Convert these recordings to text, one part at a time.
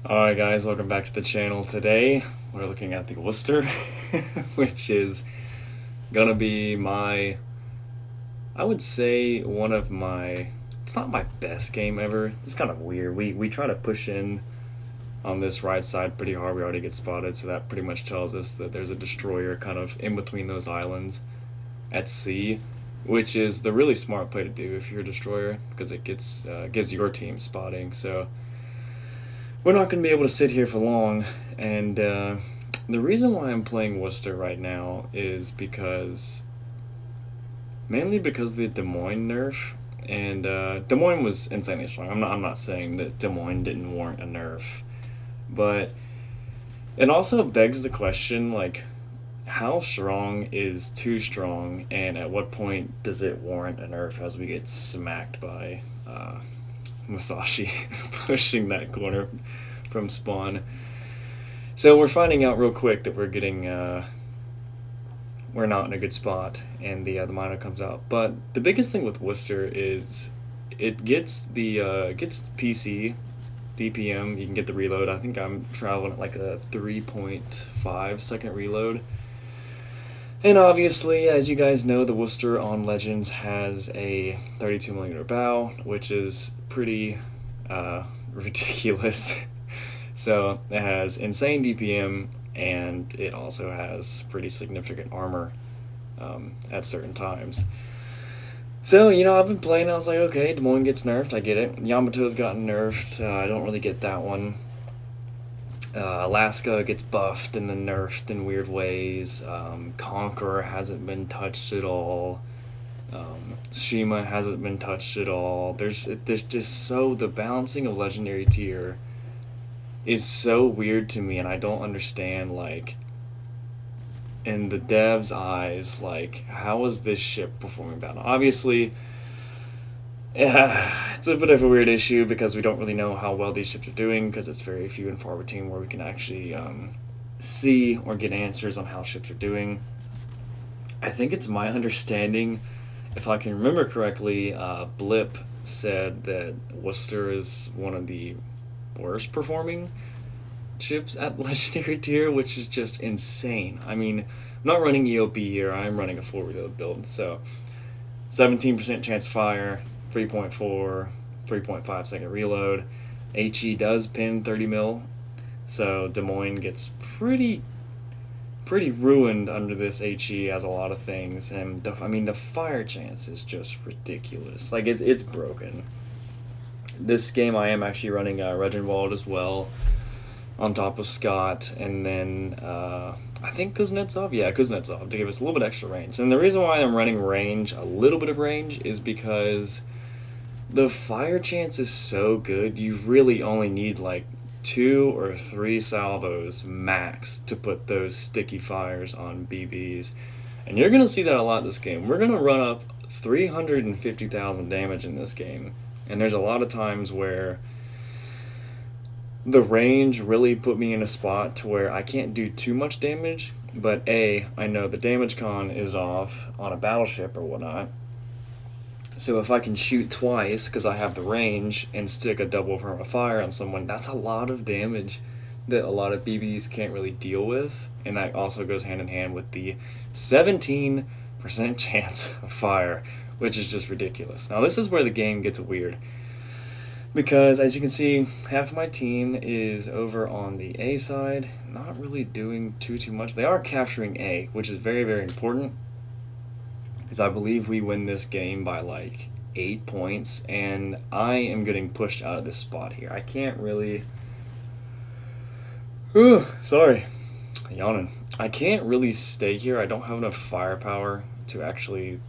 Alright guys, welcome back to the channel. Today we're looking at the Wooster, which is gonna be I would say one of it's not my best game ever. It's kind of weird. We try to push in on this right side pretty hard. We already get spotted, so that pretty much tells us that there's a destroyer kind of in between those islands at sea, which is the really smart play to do if you're a destroyer, because it gives your team spotting. So we're not going to be able to sit here for long, and the reason why I'm playing Wooster right now is mainly because of the Des Moines nerf, and Des Moines was insanely strong. I'm not saying that Des Moines didn't warrant a nerf, but it also begs the question, like, how strong is too strong, and at what point does it warrant a nerf as we get smacked by Musashi pushing that corner from spawn. So we're finding out real quick that we're not in a good spot, and the miner comes out. But the biggest thing with Wooster is it gets gets PC DPM. You can get the reload. I think I'm traveling at like a 3.5-second reload. And obviously, as you guys know, the Wooster on Legends has a 32mm bow, which is pretty ridiculous. So it has insane DPM, and it also has pretty significant armor at certain times. So, I've been playing, I was like, okay, Des Moines gets nerfed, I get it. Yamato's gotten nerfed, I don't really get that one. Alaska gets buffed and then nerfed in weird ways. Conqueror hasn't been touched at all. Shima hasn't been touched at all. There's just the balancing of legendary tier is so weird to me, and I don't understand, like, in the devs' eyes, like, how is this ship performing better? Obviously, yeah, it's a bit of a weird issue because we don't really know how well these ships are doing, because it's very few and far between where we can actually see or get answers on how ships are doing. I think it's my understanding, if I can remember correctly, Blip said that Worcester is one of the worst performing ships at legendary tier, which is just insane. I mean, I'm not running EOP here, I'm running a full reload build, so 17% chance of fire, 3.4, 3.5-second reload. HE does pin 30 mil, so Des Moines gets pretty ruined under this HE as a lot of things, and the fire chance is just ridiculous. Like, it's broken. This game I am actually running Reginwald as well, on top of Scott, and then I think Kuznetsov? Yeah, Kuznetsov, to give us a little bit extra range. And the reason why I'm running range, a little bit of range, is because the fire chance is so good, you really only need like 2 or 3 salvos max to put those sticky fires on BBs. And you're going to see that a lot this game. We're going to run up 350,000 damage in this game. And there's a lot of times where the range really put me in a spot to where I can't do too much damage, but I know the damage con is off on a battleship or whatnot. So if I can shoot twice because I have the range and stick a double perma-fire on someone, that's a lot of damage that a lot of BBs can't really deal with, and that also goes hand in hand with the 17% chance of fire, which is just ridiculous. Now this is where the game gets weird, because as you can see, half of my team is over on the A side, not really doing too much. They are capturing A, which is very, very important, because I believe we win this game by like 8 points, and I am getting pushed out of this spot here. I can't really... sorry, yawning. I can't really stay here. I don't have enough firepower to actually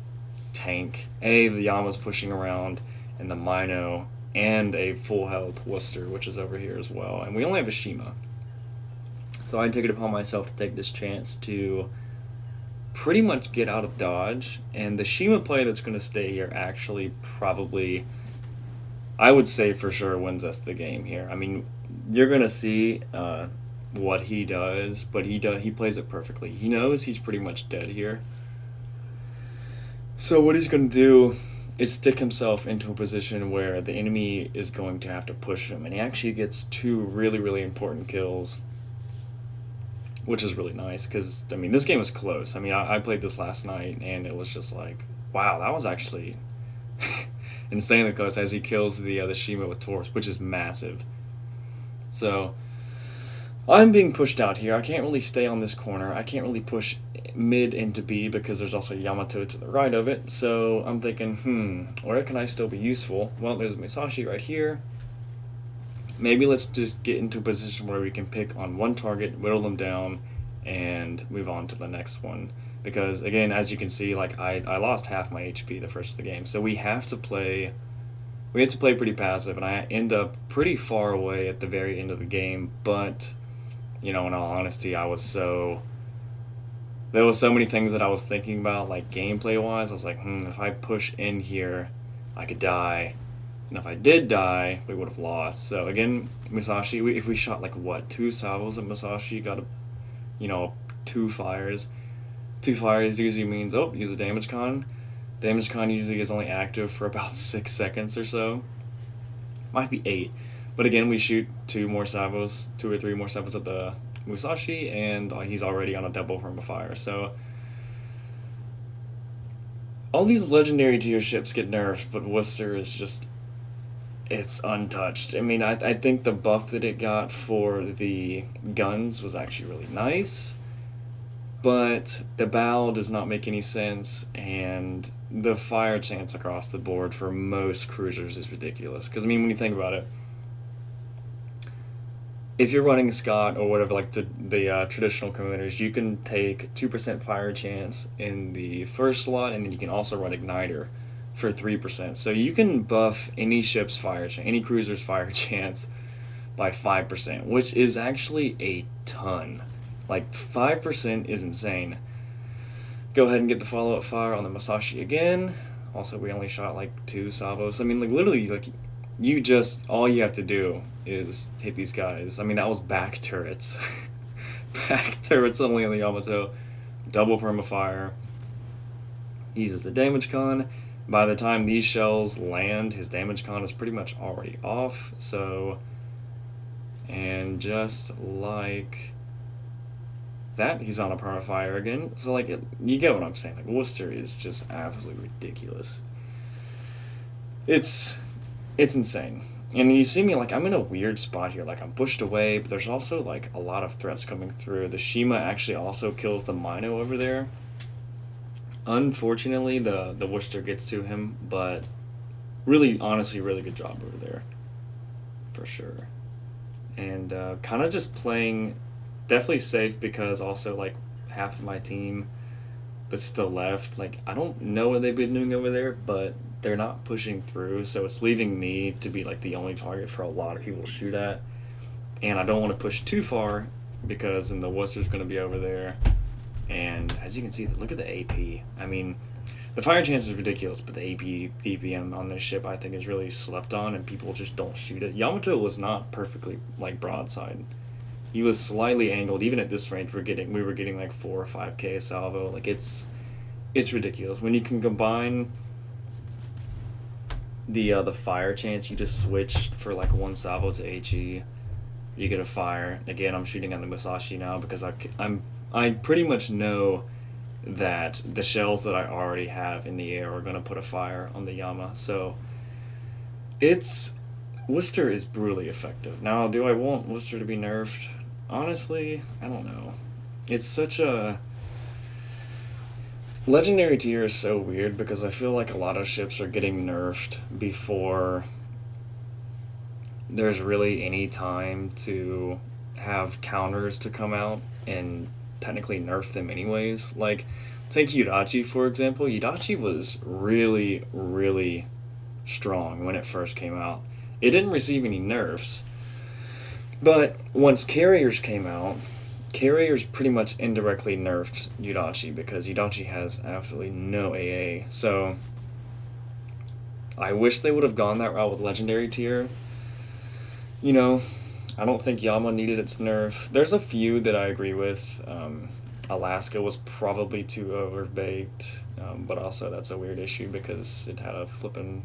tank. The Yama's pushing around, and the Mino, and a full health Wooster, which is over here as well. And we only have a Shima. So I take it upon myself to take this chance to pretty much get out of dodge. And the Shima play that's going to stay here actually probably, I would say for sure, wins us the game here. I mean, you're going to see what he does, but he plays it perfectly. He knows he's pretty much dead here. So what he's going to do is stick himself into a position where the enemy is going to have to push him, and he actually gets 2 really, really important kills, which is really nice because, I mean, this game is close. I mean, I played this last night, and it was just like, wow, that was actually insanely close as he kills the Shima with Taurus, which is massive. So, I'm being pushed out here. I can't really stay on this corner. I can't really push mid into B because there's also Yamato to the right of it. So, I'm thinking, where can I still be useful? Well, there's Musashi right here. Maybe let's just get into a position where we can pick on one target, whittle them down, and move on to the next one. Because, again, as you can see, like I lost half my HP the first of the game. So we have to play pretty passive, and I end up pretty far away at the very end of the game. But, you know, in all honesty, there was so many things that I was thinking about, like gameplay-wise. I was like, if I push in here, I could die. And if I did die, we would have lost. So again, Musashi, if we shot like what, 2 salvos at Musashi, got a, 2 fires. 2 fires usually means, use a damage con. Damage con usually is only active for about 6 seconds or so. Might be 8. But again, we shoot 2 or 3 more salvos at the Musashi, and he's already on a double from a fire. So all these legendary tier ships get nerfed, but Wooster is just, it's untouched. I mean, I think the buff that it got for the guns was actually really nice, but the bow does not make any sense, and the fire chance across the board for most cruisers is ridiculous. Because, I mean, when you think about it, if you're running Scott or whatever, like the traditional commanders, you can take 2% fire chance in the first slot, and then you can also run Igniter for 3%. So you can buff any ship's fire chance, any cruiser's fire chance by 5%, which is actually a ton. Like, 5% is insane. Go ahead and get the follow-up fire on the Musashi again. Also, we only shot like 2 salvos. I mean, like, literally, like, all you have to do is hit these guys. I mean, that was back turrets. Back turrets only on the Yamato. Double permafire. He uses the damage con. By the time these shells land, his damage con is pretty much already off. So, and just like that, he's on a permafire again. So, like, you get what I'm saying. Like, Wooster is just absolutely ridiculous. It's insane. And you see me, like, I'm in a weird spot here. Like, I'm pushed away, but there's also, like, a lot of threats coming through. The Shima actually also kills the Mino over there. Unfortunately, the Wooster gets to him, but really, honestly, really good job over there. For sure. And kind of just playing definitely safe, because also, like, half of my team that's still left, like, I don't know what they've been doing over there, but they're not pushing through, so it's leaving me to be, like, the only target for a lot of people to shoot at. And I don't want to push too far, because then the Wooster's going to be over there. And as you can see, look at the AP. I mean, the fire chance is ridiculous, but the AP DPM on this ship, I think, is really slept on, and people just don't shoot it. Yamato was not perfectly, like, broadside. He was slightly angled. Even at this range, we were getting like 4 or 5K salvo. Like, it's ridiculous. When you can combine the fire chance, you just switch for like 1 salvo to HE, you get a fire. Again, I'm shooting on the Musashi now because I pretty much know that the shells that I already have in the air are going to put a fire on the Yama. So Wooster is brutally effective. Now, do I want Wooster to be nerfed? Honestly, I don't know. It's such a... Legendary tier is so weird because I feel like a lot of ships are getting nerfed before there's really any time to have counters to come out and technically nerf them anyways. Like, take Yudachi, for example. Yudachi was really, really strong when it first came out. It didn't receive any nerfs. But once Carriers came out, Carriers pretty much indirectly nerfed Yudachi because Yudachi has absolutely no AA. So I wish they would have gone that route with Legendary tier. You know, I don't think Yama needed its nerf. There's a few that I agree with. Alaska was probably too overbaked, but also that's a weird issue because it had a flippin'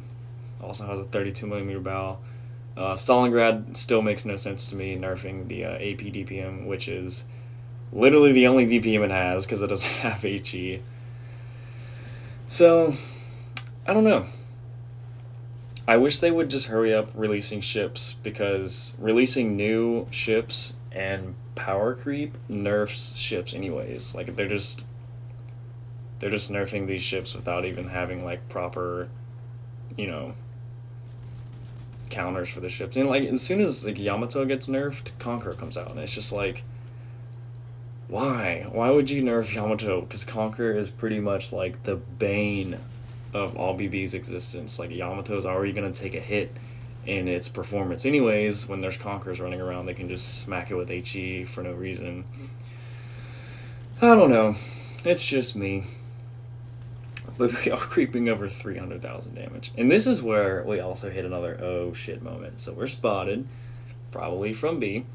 also has a 32 millimeter bow. Stalingrad still makes no sense to me nerfing the AP DPM, which is literally the only DPM it has because it doesn't have HE. So, I don't know. I wish they would just hurry up releasing ships because releasing new ships and power creep nerfs ships anyways. Like they're just nerfing these ships without even having like proper, you know, counters for the ships. And like as soon as like Yamato gets nerfed, Conqueror comes out, and it's just like, why? Why would you nerf Yamato? Because Conqueror is pretty much like the bane of all BB's existence. Like Yamato is already gonna take a hit in its performance anyways. When there's Conquerors running around, they can just smack it with HE for no reason. I don't know. It's just me. But we are creeping over 300,000 damage. And this is where we also hit another oh shit moment. So we're spotted, probably from B.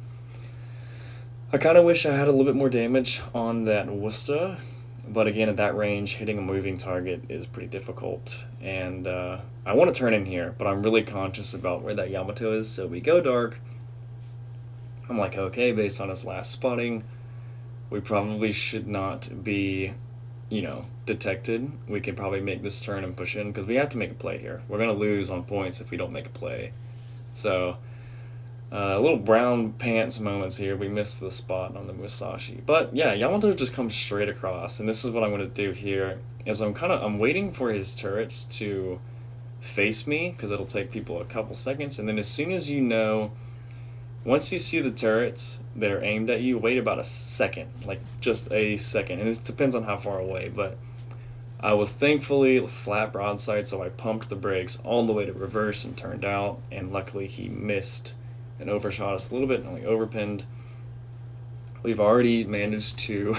I kind of wish I had a little bit more damage on that Wooster, but again, at that range, hitting a moving target is pretty difficult. And I want to turn in here, but I'm really conscious about where that Yamato is, so we go dark. I'm like, okay, based on his last spotting, we probably should not be, you know, detected. We can probably make this turn and push in, because we have to make a play here. We're going to lose on points if we don't make a play. So, little brown pants moments here. We missed the spot on the Musashi. But yeah, Yamato just comes straight across, and this is what I'm going to do here, is I'm waiting for his turrets to face me, because it'll take people a couple seconds, and then as soon as you know, once you see the turrets that are aimed at you, wait about a second, like just a second, and this depends on how far away, but I was thankfully flat broadside, so I pumped the brakes all the way to reverse and turned out, and luckily he missed and overshot us a little bit and only overpinned. We've already managed to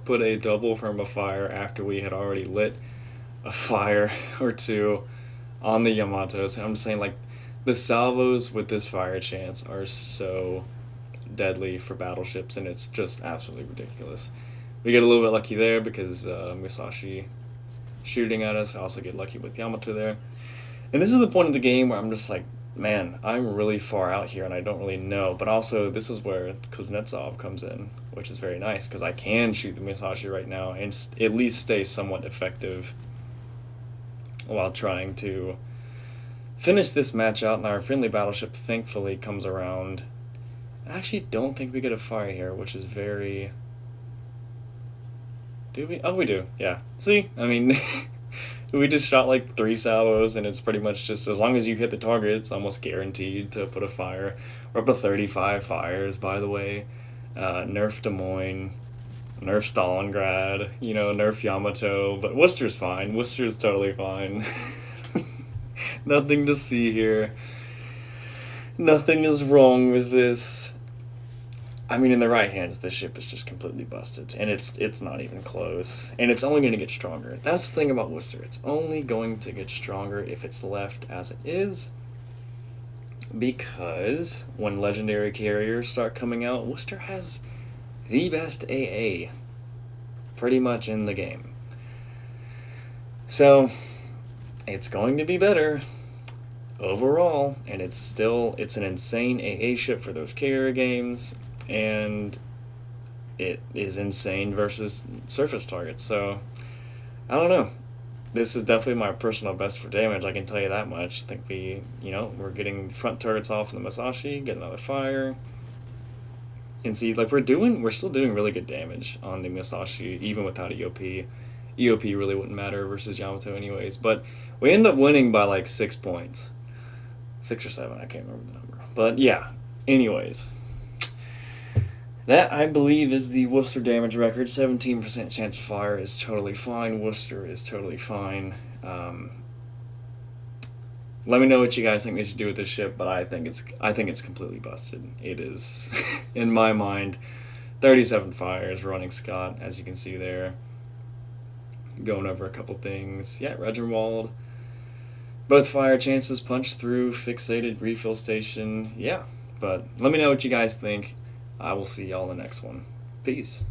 put a double from a fire after we had already lit a fire or two on the Yamatos. And I'm saying, like, the salvos with this fire chance are so deadly for battleships, and it's just absolutely ridiculous. We get a little bit lucky there because Musashi shooting at us. I also get lucky with Yamato there. And this is the point of the game where I'm just like, man, I'm really far out here and I don't really know. But also, this is where Kuznetsov comes in, which is very nice because I can shoot the Musashi right now and at least stay somewhat effective while trying to finish this match out. And our friendly battleship thankfully comes around. I actually don't think we get a fire here, which is very... Do we? Oh, we do. Yeah. See? I mean... We just shot like 3 salvos, and it's pretty much just as long as you hit the target, it's almost guaranteed to put a fire. We're up to 35 fires, by the way. Nerf Des Moines, nerf Stalingrad, you know, nerf Yamato, but Worcester's fine. Worcester's totally fine. Nothing to see here. Nothing is wrong with this. I mean, in the right hands, this ship is just completely busted, and it's not even close, and it's only going to get stronger. That's the thing about Wooster. It's only going to get stronger if it's left as it is, because when legendary carriers start coming out, Wooster has the best AA pretty much in the game. So, it's going to be better overall, and it's an insane AA ship for those carrier games, and it is insane versus surface targets. So, I don't know. This is definitely my personal best for damage, I can tell you that much. I think we're getting front turrets off in the Musashi, get another fire. And see, like, we're still doing really good damage on the Musashi, even without EOP. EOP really wouldn't matter versus Yamato anyways, but we end up winning by like 6 points. 6 or 7, I can't remember the number. But yeah, anyways. That, I believe, is the Wooster damage record. 17% chance of fire is totally fine. Wooster is totally fine. Let me know what you guys think they should do with this ship, but I think it's completely busted. It is, in my mind, 37 fires, running Scott, as you can see there. Going over a couple things. Yeah, Reginwald. Both fire chances, punch through, fixated, refill station. Yeah, but let me know what you guys think. I will see y'all in the next one. Peace.